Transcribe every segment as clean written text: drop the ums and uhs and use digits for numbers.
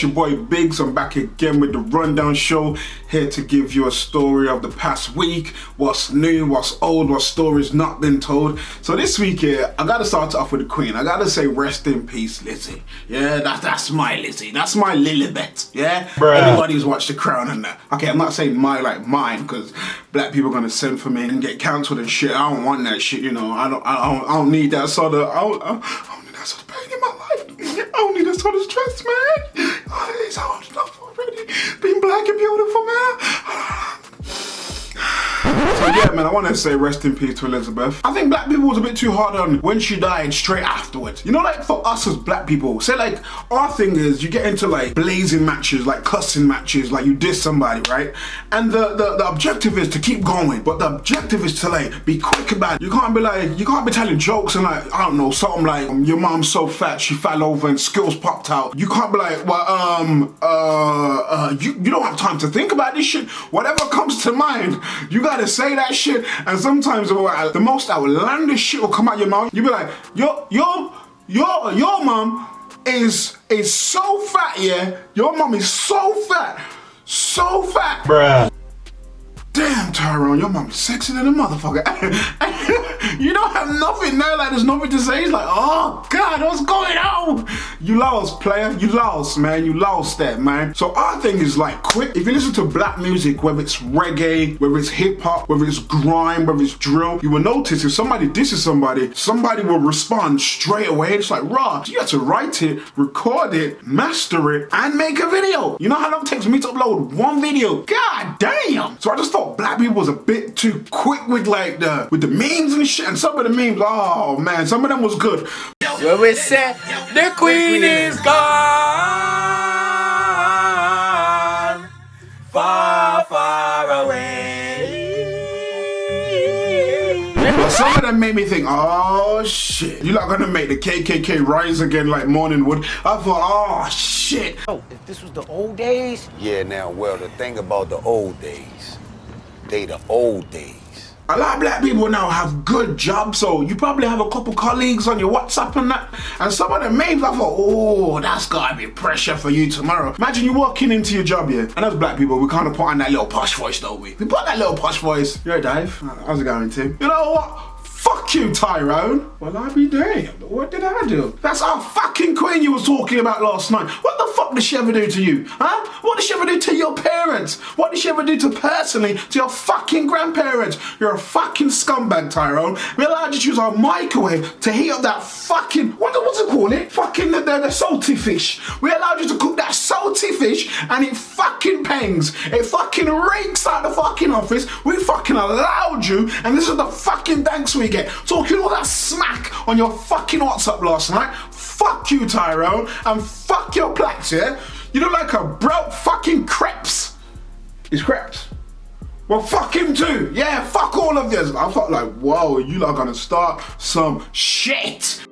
it's your boy Biggs. I'm back again with the Rundown Show, here to give you a story of the past week, what's new, what's old, what stories not been told. So this week here, I gotta start off with the Queen. I gotta say rest in peace, Lizzie. Yeah, that's my Lizzie. That's my Lilibet. Yeah, everybody who's watched The Crown and that. Okay, I'm not saying mine, because black people are gonna send for me and get cancelled and shit. I don't want that shit, you know. I don't need that sort of. I don't need that sort of pain in my life. I don't need that sort of stress, man. Oh, it's hard enough already. Being black and beautiful, man. So yeah, man, I want to say rest in peace to Elizabeth. I think black people was a bit too hard on when she died straight afterwards. You know, like for us as black people, say like our thing is you get into like blazing matches, like cussing matches, like you diss somebody, right? And the objective is to keep going, but the objective is to like be quick about it. You can't be telling jokes and like, I don't know, something like your mom's so fat she fell over and skills popped out. You can't be like, well, you don't have time to think about this shit. Whatever comes to mind, you gotta say that shit. And sometimes the most outlandish shit will come out your mouth. You be like, your mom is so fat, yeah. Your mom is so fat, bruh. Damn, Tyrone, your mom is sexy than a motherfucker. You don't have nothing there, like there's nothing to say. It's like, oh God, what's going on? You lost, player. You lost, man. You lost that, man. So our thing is like quick. If you listen to black music, whether it's reggae, whether it's hip hop, whether it's grime, whether it's drill, you will notice if somebody disses somebody will respond straight away. It's like, raw. You have to write it, record it, master it, and make a video. You know how long it takes me to upload one video? God damn. So I just thought black people was a bit too quick with like the memes and shit, and some of the memes, oh man, some of them was good. You always say the Queen is gone, far, far away. But some of them made me think, oh shit, you're not gonna make the KKK rise again like Morning would. I thought, oh shit. Oh, if this was the old days? Yeah, now, well, the thing about the old days, they the old days. A lot of black people now have good jobs, so you probably have a couple colleagues on your WhatsApp and that. And some of the memes, I thought, oh, that's gotta be pressure for you tomorrow. Imagine you walking into your job, yeah. And as black people, we kind of put on that little posh voice, don't we? We put that little posh voice. You're right, Dave. How's it going, Tim? You know what? Fuck you, Tyrone. Well, I be damned. What did I do? That's our fucking Queen you was talking about last night. What the fuck did she ever do to you? Huh? What did she ever do to your parents? What did she ever do personally to your fucking grandparents? You're a fucking scumbag, Tyrone. We allowed you to use our microwave to heat up that fucking, what's it called? Fucking the salty fish. We allowed you to cook that salty fish and it fucking pangs. It fucking reeks out the fucking office. We fucking allowed you, and this is the fucking thanks we get. Talking all that smack on your fucking WhatsApp last night. Fuck you, Tyrone, and fuck your plaques, yeah? You look like a broke fucking crepes. He's crepes. Well, fuck him too. Yeah, fuck all of this. I felt like, whoa, you lot gonna start some shit.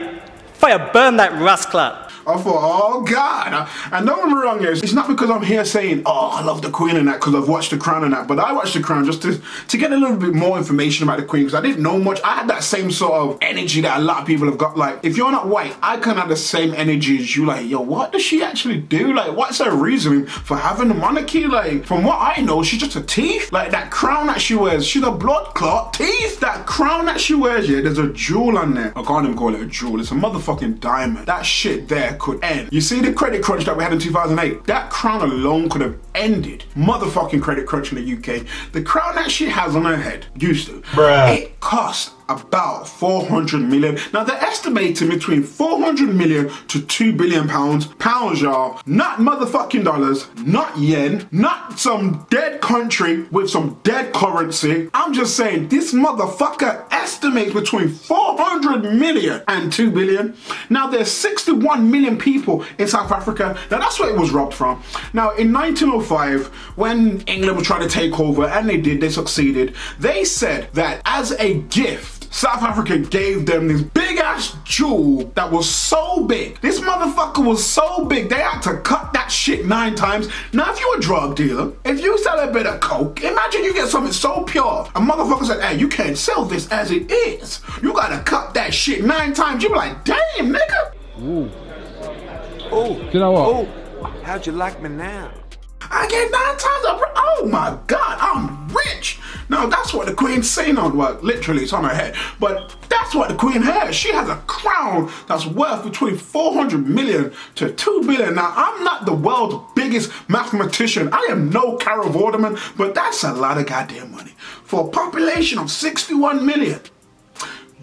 Fire burn that rascal. I thought, oh God. And don't get me wrong, it's not because I'm here saying, oh, I love the Queen and that, because I've watched The Crown and that, but I watched The Crown just to get a little bit more information about the Queen, because I didn't know much. I had that same sort of energy that a lot of people have got. Like, if you're not white, I kind of have the same energy as you. Like, yo, what does she actually do? Like, what's her reasoning for having a monarchy? Like, from what I know, she's just a teeth. Like, that crown that she wears, she's a blood clot teeth. That crown that she wears, yeah, there's a jewel on there. I can't even call it a jewel. It's a motherfucking diamond. That shit there could end. You see the credit crunch that we had in 2008? That crown alone could have ended motherfucking credit crunch in the UK. The crown that she has on her head, used to, it cost about 400 million. Now they're estimating between 400 million to 2 billion pounds. Pounds, y'all. Not motherfucking dollars, not yen, not some dead country with some dead currency. I'm just saying, this motherfucker estimates between 400 million and 2 billion. Now there's 61 million people in South Africa. Now that's where it was robbed from. Now in 1905, when England was trying to take over, and they succeeded, they said that as a gift, South Africa gave them this big ass jewel that was so big. This motherfucker was so big, they had to cut that shit 9 times. Now, if you're a drug dealer, if you sell a bit of coke, imagine you get something so pure. A motherfucker said, hey, you can't sell this as it is. You gotta cut that shit 9 times. You be like, damn, nigga. Ooh. Oh. Do you know what? How'd you like me now? I get 9 times over. Oh my God, I'm rich. Now that's what the Queen's saying on, well, literally it's on her head, but that's what the Queen has. She has a crown that's worth between 400 million to 2 billion. Now I'm not the world's biggest mathematician. I am no Carol Vorderman, but that's a lot of goddamn money. For a population of 61 million.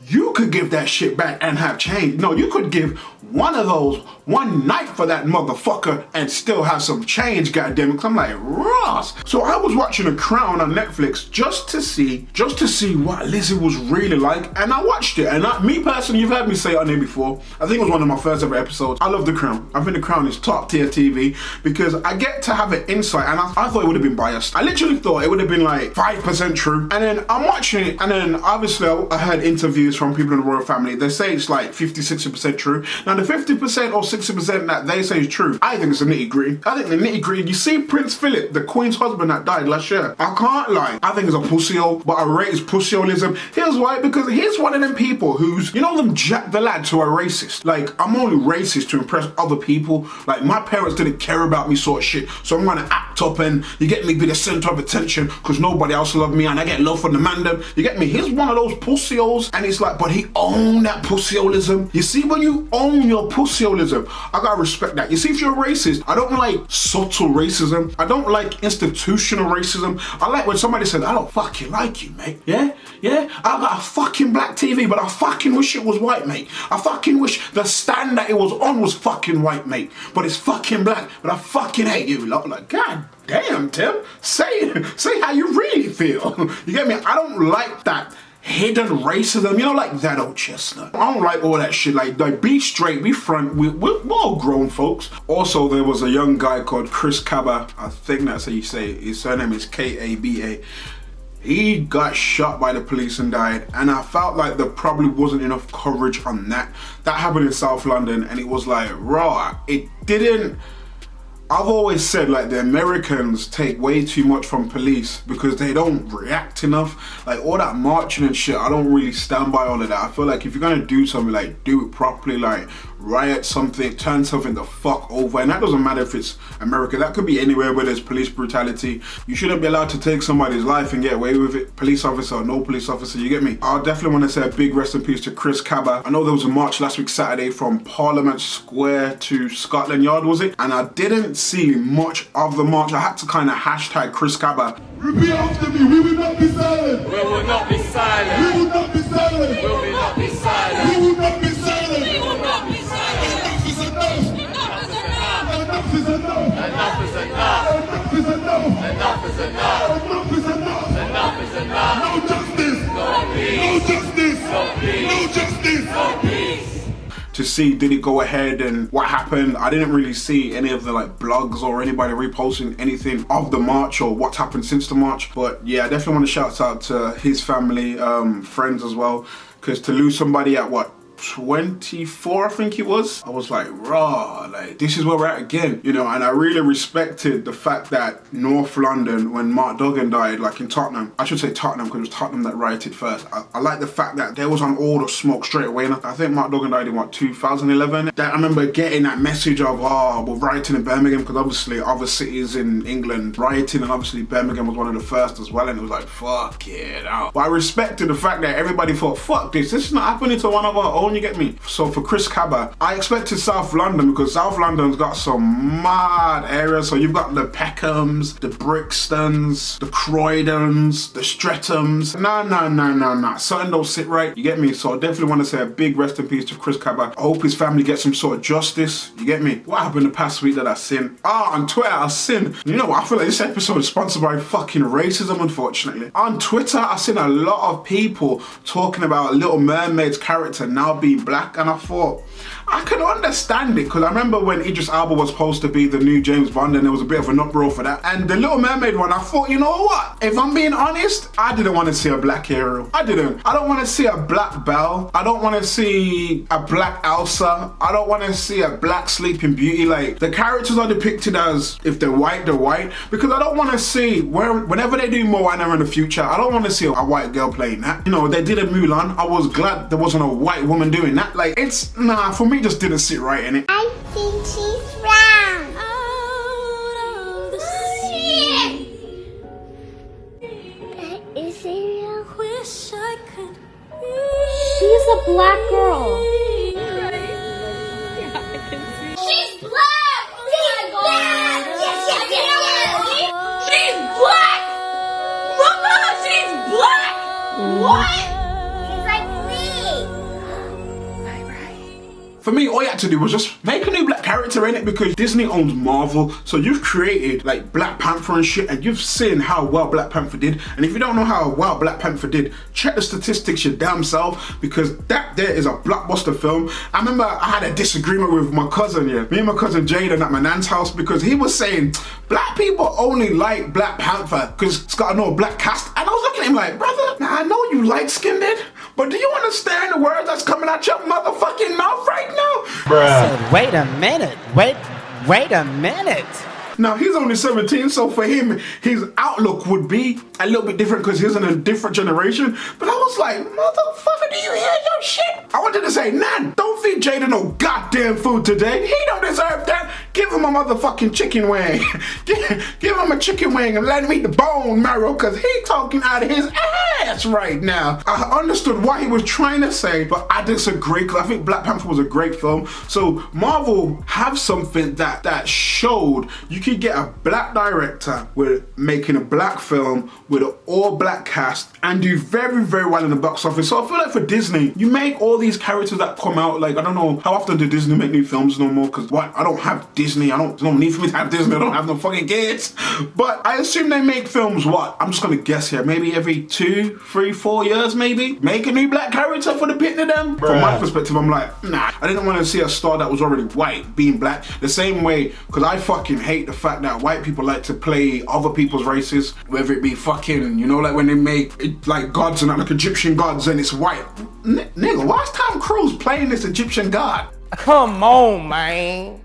You could give that shit back and have change. No, you could give one of those one night for that motherfucker and still have some change, goddammit. I'm like, Ross. So I was watching The Crown on Netflix just to see what Lizzie was really like, and I watched it. And me personally, you've heard me say it on here before. I think it was one of my first ever episodes. I love The Crown. I think The Crown is top tier TV because I get to have an insight, and I thought it would have been biased. I literally thought it would have been like 5% true. And then I'm watching it, and then obviously I heard interviews from people in the royal family. They say it's like 50-60% true. Now the 50% or 60% that they say is true, I think it's a nitty gritty. I think the nitty gritty, you see Prince Philip, the Queen's husband that died last year, I can't lie, I think it's a pussy-hole, but I rate his pussy-holism. Here's why, because he's one of them people who's, you know them Jack the Lads who are racist. Like, I'm only racist to impress other people. Like, my parents didn't care about me sort of shit, so I'm gonna act up and, you get me, be the center of attention because nobody else love me and I get love from the mandem. You get me? He's one of those pussy-holes, and it's like, but he owned that pussy-holism. You see, when you own your pussy-holism, I gotta respect that. You see, if you're a racist, I don't like subtle racism. I don't like institutional racism. I like when somebody says, I don't fucking like you, mate. Yeah? I got a fucking black TV, but I fucking wish it was white, mate. I fucking wish the stand that it was on was fucking white, mate. But it's fucking black, but I fucking hate you lot. Like, God damn, Tim. Say how you really feel. You get me? I don't like that hidden racism, you know, like that old chestnut. I don't like all that shit. Like be straight, be front. We're all grown folks. Also, there was a young guy called Chris Kaba. I think that's how you say it. His surname is Kaba. He got shot by the police and died, and I felt like there probably wasn't enough coverage on that. That happened in South London, and it was like, raw. It didn't. I've always said, like, the Americans take way too much from police because they don't react enough. Like, all that marching and shit, I don't really stand by all of that. I feel like if you're gonna do something, like, do it properly, like, riot something, turn something the fuck over. And that doesn't matter if it's America. That could be anywhere where there's police brutality. You shouldn't be allowed to take somebody's life and get away with it. Police officer or no police officer, you get me? I definitely want to say a big rest in peace to Chris Kaba. I know there was a march last week Saturday from Parliament Square to Scotland Yard, was it? And I didn't see much of the march. I had to kind of hashtag Chris Kaba. Repeat after me, we will not be silent. We will not be silent. We will not be silent. We will not be silent. We will not be silent. We will not be silent. Enough is enough. Enough is enough. Enough is enough. Enough is enough. Enough is enough. Enough is enough. Enough is enough. Enough is enough. No justice. No peace. No justice. No peace. No justice. No peace. To see, did it go ahead and what happened? I didn't really see any of the like blogs or anybody reposting anything of the march or what's happened since the march. But yeah, I definitely want to shout out to his family, friends as well, because to lose somebody at what, 24 I think it was, I was like, raw, like this is where we're at again, you know. And I really respected the fact that North London, when Mark Duggan died, like in Tottenham, I should say Tottenham because it was Tottenham that rioted first. I like the fact that there was on all the smoke straight away. And I think Mark Duggan died in what, 2011. That I remember getting that message of, oh, we're rioting in Birmingham, because obviously other cities in England rioting, and obviously Birmingham was one of the first as well, and it was like, fuck it out. But I respected the fact that everybody thought, fuck this is not happening to one of our own, you get me? So for Chris Kaba, I expected South London, because South London's got some mad areas. So you've got the Peckhams, the Brixtons, the Croydons, the Streathams. Nah. Something don't sit right, you get me? So I definitely want to say a big rest in peace to Chris Kaba. I hope his family gets some sort of justice, you get me? What happened the past week that I seen? On Twitter I seen, you know what, I feel like this episode is sponsored by fucking racism, unfortunately. On Twitter I seen a lot of people talking about Little Mermaid's character now being black, and I thought, I can understand it, because I remember when Idris Elba was supposed to be the new James Bond, and there was a bit of an uproar for that. And the Little Mermaid one, I thought, you know what? If I'm being honest, I didn't want to see a black Ariel. I didn't. I don't want to see a black Belle. I don't want to see a black Elsa. I don't want to see a black Sleeping Beauty. Like, the characters are depicted as, if they're white, because I don't want to see, whenever they do Moana in the future, I don't want to see a white girl playing that. You know, they did a Mulan. I was glad there wasn't a white woman doing that. Like, it's, nah, for me, it just didn't sit right in it. I think she's wrong. Ariel? Wish I could. She's a black girl. She's black! She's black! Yes. She's black! Mama, she's black! What? She's like me. For me, all you had to do was just make a new black character in it, because Disney owns Marvel, so you've created like Black Panther and shit, and you've seen how well Black Panther did. And if you don't know how well Black Panther did, check the statistics your damn self, because that there is a blockbuster film. I remember I had a disagreement with my cousin, me and my cousin Jaden at my nan's house, because he was saying black people only like Black Panther because it's got a black cast. And I was looking at him like, brother, now I know you light-skinned it, but do you understand the word that's coming out your motherfucking mouth right now? Bruh. Wait a minute. Wait a minute. Now, he's only 17, so for him, his outlook would be a little bit different because he's in a different generation. But I was like, motherfucker, do you hear your shit? I wanted to say, Nan, don't feed Jada no goddamn food today. He don't deserve that. Give him a motherfucking chicken wing. Give him a chicken wing and let him eat the bone marrow, because he talking out of his ass right now. I understood what he was trying to say, but I disagree, because I think Black Panther was a great film. So Marvel have something that showed you could get a black director with making a black film with an all-black cast and do very, very well in the box office. So I feel like for Disney, you make all these characters that come out, like, I don't know, how often do Disney make new films no more? Because what? I don't have Disney. There's no need for me to have Disney. I don't have no fucking kids. But I assume they make films, what? I'm just gonna guess here, maybe every 2, 3, 4 years, maybe? Make a new black character for the pit of them? Bruh. From my perspective, I'm like, nah. I didn't want to see a star that was already white being black. The same way, because I fucking hate the fact that white people like to play other people's races, whether it be fucking, like when they make it like gods and like Egyptian gods and it's white. Nigga, why's Tom Cruise playing this Egyptian god? Come on, man.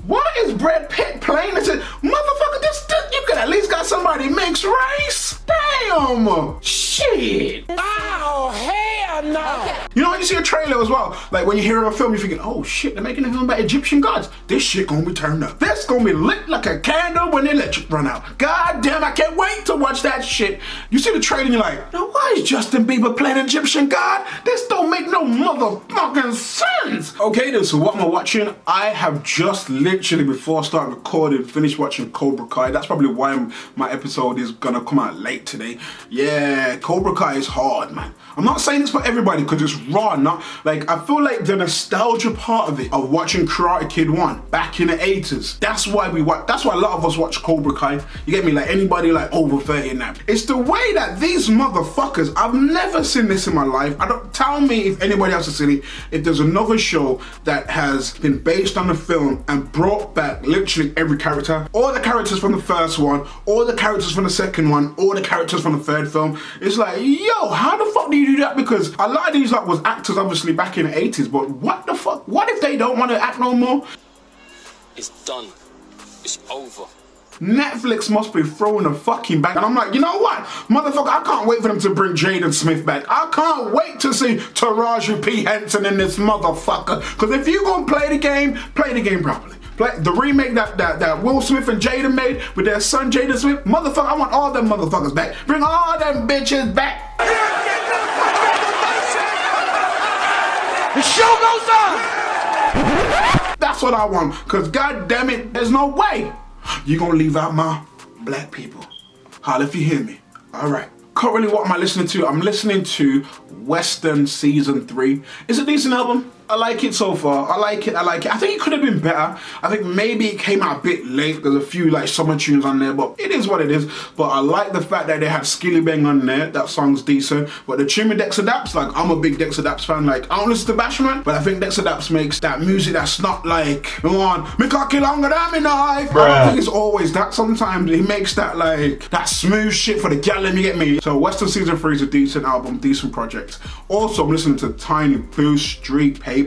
Why is Brad Pitt playing this? Motherfucker, this you could at least got somebody mixed race. Damn. Shit. Oh, hell no. Okay. You know when you see a trailer as well, like when you hear of a film, you're thinking, oh shit, they're making a film about Egyptian gods. This shit gonna be turned up. This gonna be lit like a candle when the electric run out. God damn, I can't wait to watch that shit. You see the trailer and you're like, now why is Justin Bieber playing an Egyptian god? This don't make no motherfucking sense. Okay then, so what am I watching? I have just literally before starting recording finished watching Cobra Kai. That's probably why my episode is gonna come out late today. Yeah, Cobra Kai is hard, man. I'm not saying this for everybody because it's raw, not like I feel like the nostalgia part of it of watching Karate Kid 1 back in the 80s. That's why a lot of us watch Cobra Kai. You get me? Like anybody like over 30 now. It's the way that these motherfuckers, I've never seen this in my life. Tell me if anybody else has seen it, if there's another show that has been based on the film and brought back literally every character, all the characters from the first one, all the characters from the second one, all the characters from the third film. It's like, yo, how the fuck do you do that? Because a lot of these was actors obviously back in the 80s, but what the fuck? What if they don't want to act no more? It's done. It's over. Netflix must be throwing a fucking back. And I'm like, you know what? Motherfucker, I can't wait for them to bring Jaden Smith back. I can't wait to see Taraji P. Henson in this motherfucker. Because if you gonna play the game properly. The remake that Will Smith and Jada made with their son Jaden Smith, motherfucker, I want all them motherfuckers back. Bring all them bitches back. The show goes on. That's what I want, because god damn it, there's no way you gonna leave out my black people. Holla if you hear me. Alright. Currently, what am I listening to? I'm listening to Western Season 3. It's a decent album. I like it so far. I like it. I think it could have been better. I think maybe it came out a bit late. There's a few like summer tunes on there, but it is what it is. But I like the fact that they had Skilly Bang on there. That song's decent. But the tune with Dexter Daps, like I'm a big Dexter Daps fan. Like I don't listen to Bashman, but I think Dexter Daps makes that music that's not like, come on, me cocky longer than me knife. Bruh. I don't think it's always that. Sometimes he makes that like, that smooth shit for the gal, you get me? So Western Season 3 is a decent album, decent project. Also, I'm listening to Tiny Boost, Street Paper.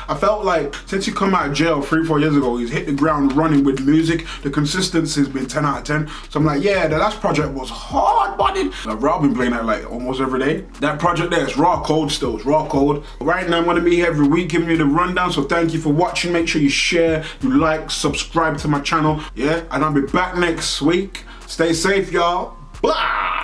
I felt like since he come out of jail 3-4 years ago, he's hit the ground running with music. The consistency has been 10 out of 10. So I'm like, yeah, the last project was hard-bodied. Like, I've been playing that like almost every day. That project there is raw cold still, it's raw cold. Right now I'm gonna be here every week giving you the rundown, so thank you for watching. Make sure you share, you like, subscribe to my channel, yeah? And I'll be back next week. Stay safe, y'all. Blah!